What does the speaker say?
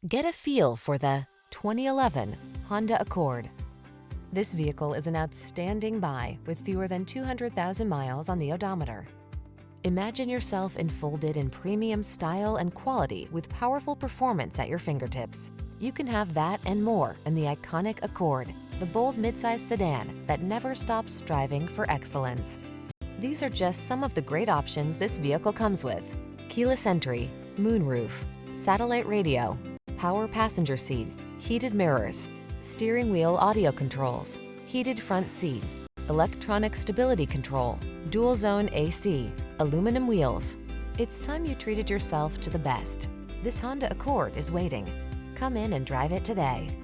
Get a feel for the 2011 Honda Accord. This vehicle is an outstanding buy with fewer than 200,000 miles on the odometer. Imagine yourself enfolded in premium style and quality with powerful performance at your fingertips. You can have that and more in the iconic Accord, the bold midsize sedan that never stops striving for excellence. These are just some of the great options this vehicle comes with: keyless entry, moonroof, satellite radio, power passenger seat, heated mirrors, steering wheel audio controls, heated front seat, electronic stability control, dual zone AC, aluminum wheels. It's time you treated yourself to the best. This Honda Accord is waiting. Come in and drive it today.